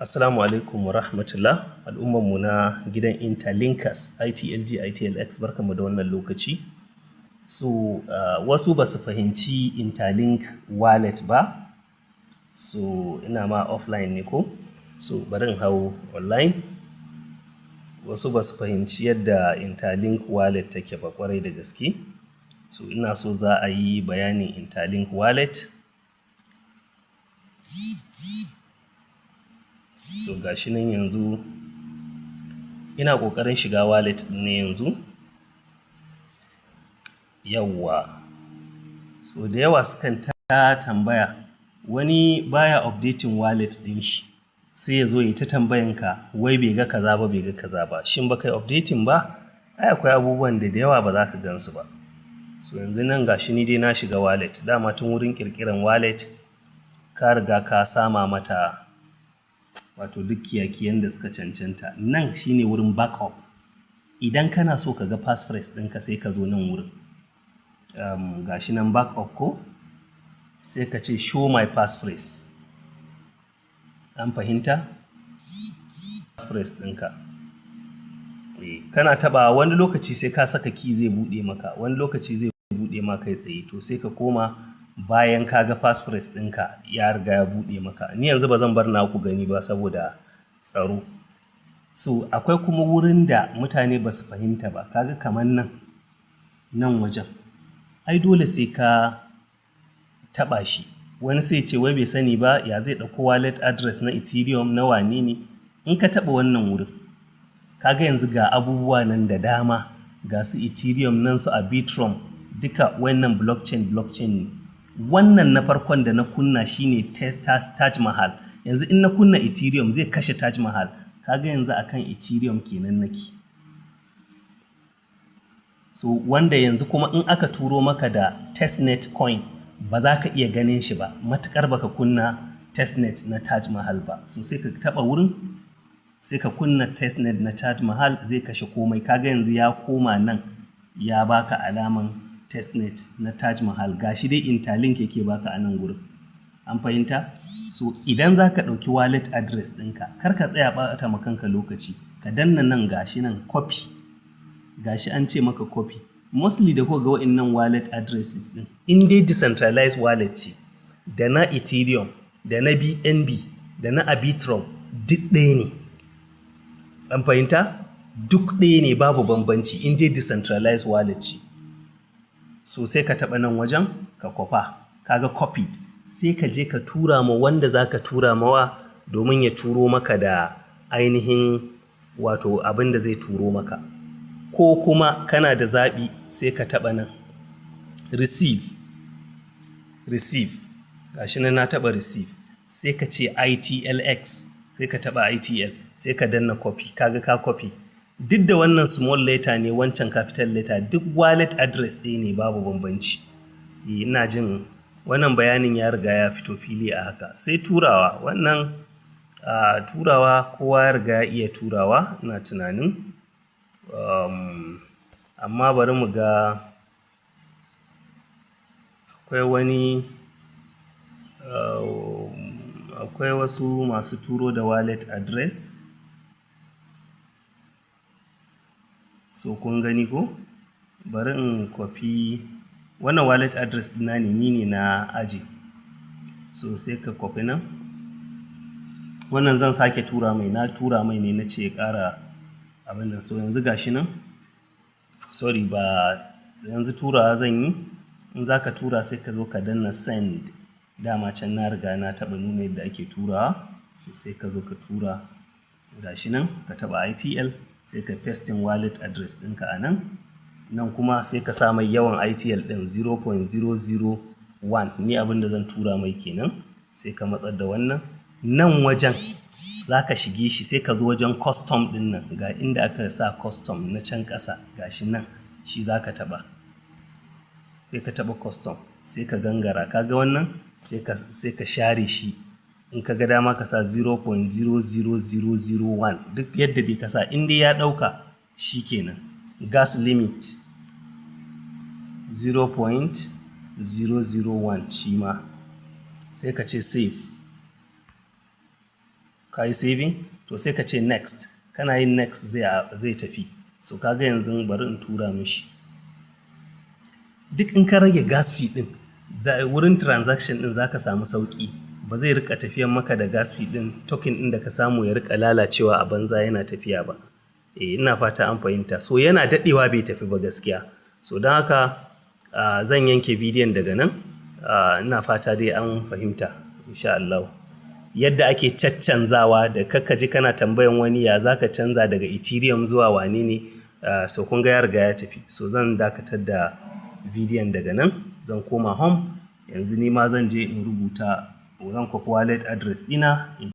Assalamu alaikum wa rahmatullah, al'ummanmu na gidan ITLX, ITLX, barkanmu da wannan lokaci. So, wasu ba su fahimci Interlink wallet ba, so ina ma offline ne ko? So, bari in hau online. Wasu ba su fahimci yadda Interlink wallet take ba kwarai da gaske. So, ina so za a yi bayanin Interlink wallet. So gashi nan yanzu ina ƙoƙarin shiga wallet ne yanzu. Yawwa. So da yawa sukan ta tambaya, wani baya updating wallet ɗin shi sai ya zo ya ta tambayanka wai bai ga kaza ba bai ga kaza ba. Shin ba kai updating ba? Ai akwai abubuwan da yawa ba za ka gansu ba. So yanzu nan gashi ni dai na shiga wallet. Dama tun wurin ƙirƙiran wallet ka riga ka sama mata wato duk kiyakiyan da suka cancanta. Nan shine wurin backup. Idan kana so ka ga passphrase ɗinka sai ka zo nan wurin. Gashi nan backup ko? Sai ka ce show my passphrase. An fahimta? Passphrase ɗinka. Kana taɓa wani lokaci sai ka saka key zai buɗe maka, wani lokaci zai buɗe maka kai tsaye. To sai ka koma bayan ka ga passphrase ɗinka ya riga ya buɗe maka. Ni yanzu ba zan bar na ku gani ba saboda tsaro. So akwai kuma wurin da mutane ba su fahimta ba. Kaga kamar nan wajen. Ai dole sai ka taɓa shi. Wani sai ce wai bai sani ba ya zai ɗauko wallet address na Ethereum na wane ne. In ka taɓa wannan wurin, kaga yanzu ga abubuwa nan da dama. Ga su Ethereum nan su Arbitrum duka wannan blockchain ne. Wannan na farkon da na kunna shine Taj Mahal. Yanzu in na kunna Ethereum zai kashe Taj Mahal. Kaga yanzu akan Ethereum kenan nake. So wanda yanzu kuma in aka turo maka da testnet coin ba za ka iya ganin shi ba matuƙar baka kunna testnet na Taj Mahal ba. So sai ka taɓa wurin, sai ka kunna testnet na Taj Mahal zai kashe komai. Kaga yanzu ya koma nan ya baka alaman testnet na Taj Mahal. Gashi dai Interlink yake baka a nan gurin. An fahimta? So idan za ka ɗauki wallet address ɗinka, kar ka tsaya ɓata ma kanka lokaci. Ka danna nan gashi nan copy. Gashi an ce maka copy. Mostly da kuka ga wa'innan wallet addresses ɗin. In dai decentralized wallet ce, da na Ethereum, da na BNB, da na Arbitrum, duk ɗaya ne. An fahimta? Duk ɗaya ne babu bambanci in dai decentralized wallet ce. So sai ka taɓa nan wajen ka kwafa. Kaga copied. Sai ka je ka tura ma wanda za ka tura mawa domin ya turo maka da ainihin wato abin da zai turo maka. Ko kuma kana da zaɓi sai ka taɓa nan. Receive. Gashi nan na taɓa receive. Sai ka ce ITLX. Sai ka taɓa ITL. Sai ka danna copy. Kaga ka copy. Duk da wannan small letter ne wancan capital letter, duk wallet address ɗaya ne babu bambanci. Ina jin wannan bayanin ya riga ya fito fili a haka. Sai turawa. Wannan turawa kowa ya riga ya iya turawa ina tunanin. Amma bari mu ga akwai wasu masu turo da wallet address. So kun gani ko? Bari in copy wannan wallet address ɗina ne, ni ne na aji. So sai ka copy nan. Wannan zan sake tura mai, na tura mai ne na ce ya ƙara abin nan. So yanzu gashi nan. Sorry ba yanzu turawa zan yi. In za ka tura sai ka zo ka danna send. Dama can na riga na taɓa nuna yadda ake turawa. So sai ka zo ka tura gashi nan ka taɓa ITL sai ka pasting wallet address ɗinka a nan. Nan kuma sai ka sa mai yawan ITL ɗin 0.001. Ni abin da zan tura mai kenan. Sai ka matsar da wannan. Nan wajen za ka shige shi sai ka zo wajen custom ɗin nan. Ga inda aka sa custom na can ƙasa. Gashi nan shi za ka taɓa. Sai ka taɓa custom. Sai ka gangara. Kaga wannan sai ka share shi. In ka ga dama ka sa 0.00001. Duk yadda dai ka sa in dai ya ɗauka shi kenan. Gas limit 0.001 shi ma. Sai ka ce save. ka yi saving to sai ka ce next, kana yin next zai tafi. So kaga yanzu bari in tura mishi. Duk in ka rage gas fee din wurin transaction din zaka samu sauki, ba zai rika tafiyan maka da gas fee din token din da ka samu ya rika lalacewa a banza yana tafiya ba. Ina fata an fahimta. So yana dadewa bai tafi ba gaskiya. So don haka zan yanke bidiyon daga nan. Ina fata dai an fahimta insha Allah. Yadda ake caccanzawa da kakkaji kana tambayan wani ya zaka canza daga Ethereum zuwa wane ne, so kun ga ya riga ya tafi. So zan dakatar da bidiyon daga nan, zan koma home. Yanzu ni ma zan je in rubuta, zan kwafi wallet address ɗina.